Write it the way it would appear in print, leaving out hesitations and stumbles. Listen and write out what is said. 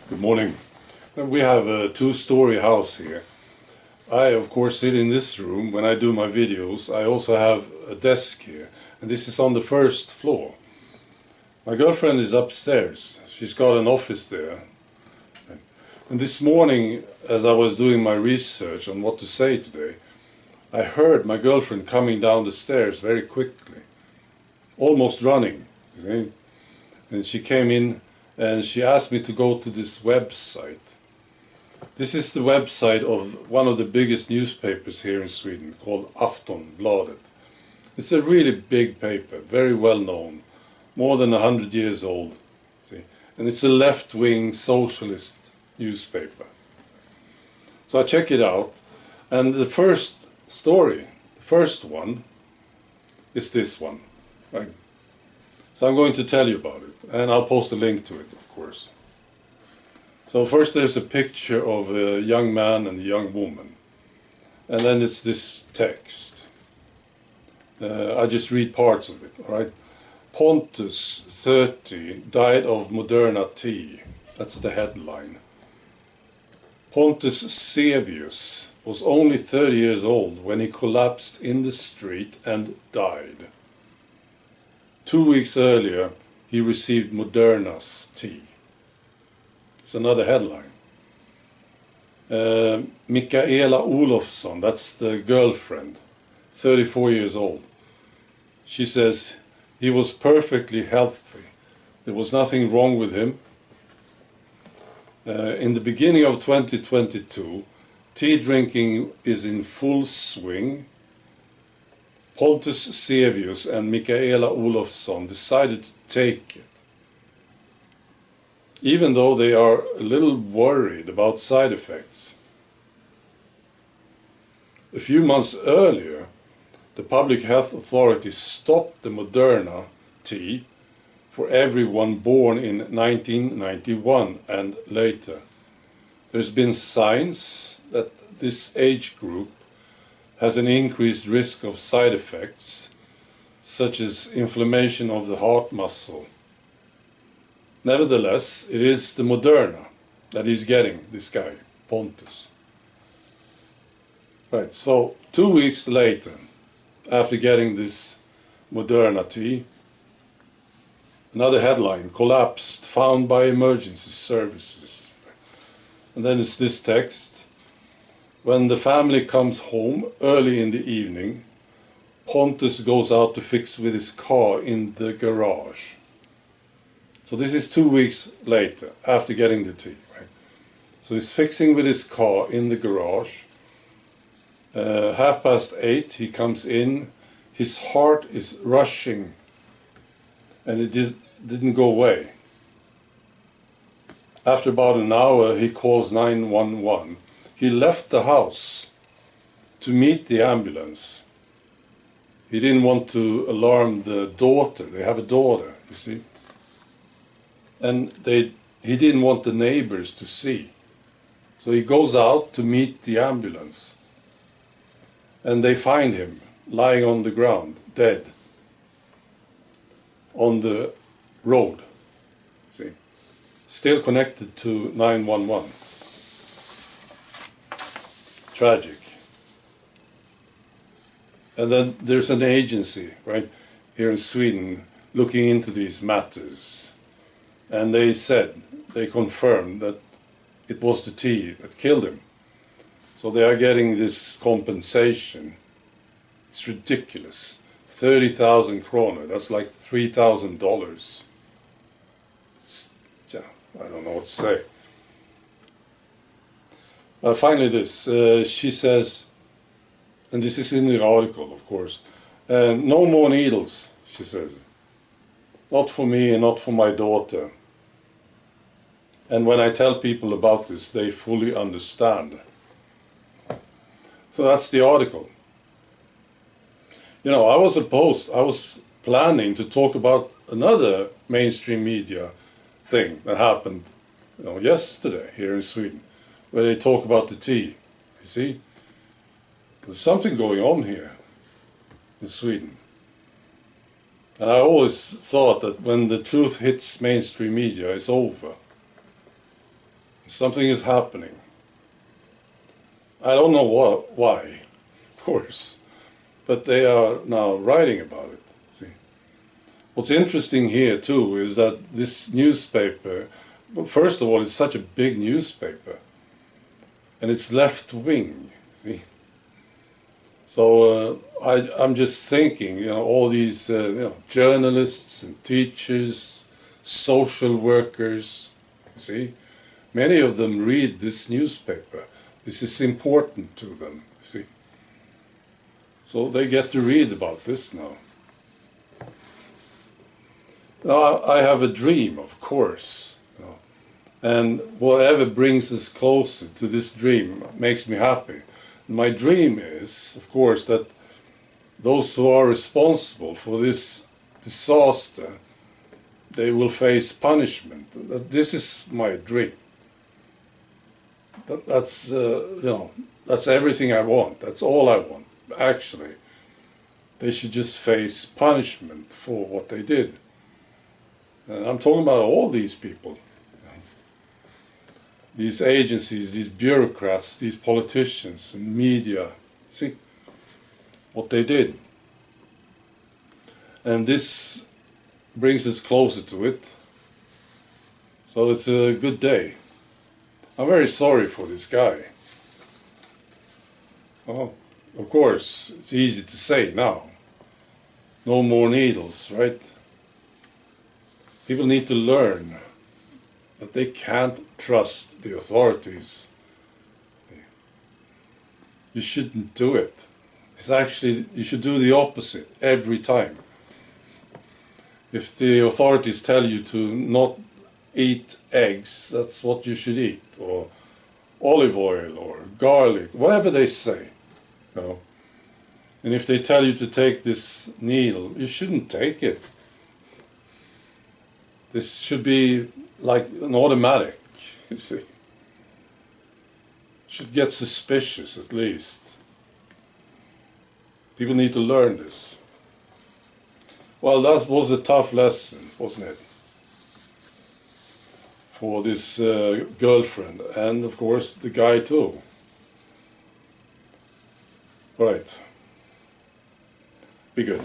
Good morning. We have a two-story house here. I, of course, sit in this room when I do my videos. I also have a desk here, and this is on the first floor. My girlfriend is upstairs. She's got an office there. And this morning, as I was doing my research on what to say today, I heard my girlfriend coming down the stairs very quickly, almost running, you see? And she came in and she asked me to go to this website. This is the website of one of the biggest newspapers here in Sweden, called Aftonbladet. It's a really big paper, very well known, more than 100 years old. See? And it's a left-wing socialist newspaper. So I check it out, and the first story, the first one, is this one. Right? So I'm going to tell you about it, and I'll post a link to it, of course. So first there's a picture of a young man and a young woman, and then it's this text. I just read parts of it, all right? Pontus, 30, died of Moderna tea. That's the headline. Pontus Sevius was only 30 years old when he collapsed in the street and died. 2 weeks earlier, he received Moderna's tea. It's another headline. Mikaela Olofsson, that's the girlfriend, 34 years old. She says he was perfectly healthy. There was nothing wrong with him. In the beginning of 2022, tea drinking is in full swing. Pontus Sevius and Mikaela Olofsson decided to take it, even though they are a little worried about side effects. A few months earlier, the public health authorities stopped the Moderna tea for everyone born in 1991 and later. There's been signs that this age group has an increased risk of side effects, such as inflammation of the heart muscle. Nevertheless, it is the Moderna that he's getting, this guy, Pontus. Right, so 2 weeks later, after getting this Moderna tea, another headline, collapsed, found by emergency services. And then it's this text. When the family comes home early in the evening, Pontus goes out to fix with his car in the garage. So this is 2 weeks later, after getting the tea, right? So he's fixing with his car in the garage. 8:30, he comes in. His heart is rushing, and it didn't go away. After about an hour, he calls 911. He left the house to meet the ambulance. He didn't want to alarm the daughter. They have a daughter, you see. And he didn't want the neighbors to see. So he goes out to meet the ambulance. And they find him lying on the ground, dead, on the road, see. Still connected to 911. Tragic. And then there's an agency, right, here in Sweden looking into these matters. And they confirmed that it was the tea that killed him. So they are getting this compensation. It's ridiculous. 30,000 kroner, that's like $3,000. I don't know what to say. Finally this, she says, and this is in the article, of course, no more needles, she says. Not for me and not for my daughter. And when I tell people about this, they fully understand. So that's the article. You know, I was planning to talk about another mainstream media thing that happened, yesterday here in Sweden, where they talk about the tea. You see? There's something going on here in Sweden. And I always thought that when the truth hits mainstream media, it's over. Something is happening. I don't know why, of course, but they are now writing about it. See, what's interesting here too is that this newspaper, well, first of all, it's such a big newspaper, and it's left wing. See, so I'm just thinking, all these journalists and teachers, social workers, see, many of them read this newspaper. This is important to them, see. So they get to read about this now. Now I have a dream, of course, and whatever brings us closer to this dream makes me happy. My dream is, of course, that those who are responsible for this disaster, they will face punishment. This is my dream. That's that's everything I want. That's all I want. Actually, they should just face punishment for what they did. And I'm talking about all these people, these agencies, these bureaucrats, these politicians, and media. See what they did, and this brings us closer to it. So it's a good day. I'm very sorry for this guy. Oh, of course, it's easy to say now. No more needles, right? People need to learn that they can't trust the authorities. You shouldn't do it. It's actually, you should do the opposite every time. If the authorities tell you to not eat eggs, that's what you should eat, or olive oil or garlic, whatever they say. And if they tell you to take this needle, you shouldn't take it. This should be like an automatic, you see. Should get suspicious at least. People need to learn this. Well, that was a tough lesson, wasn't it? For this girlfriend, and of course the guy too. Right. Be good.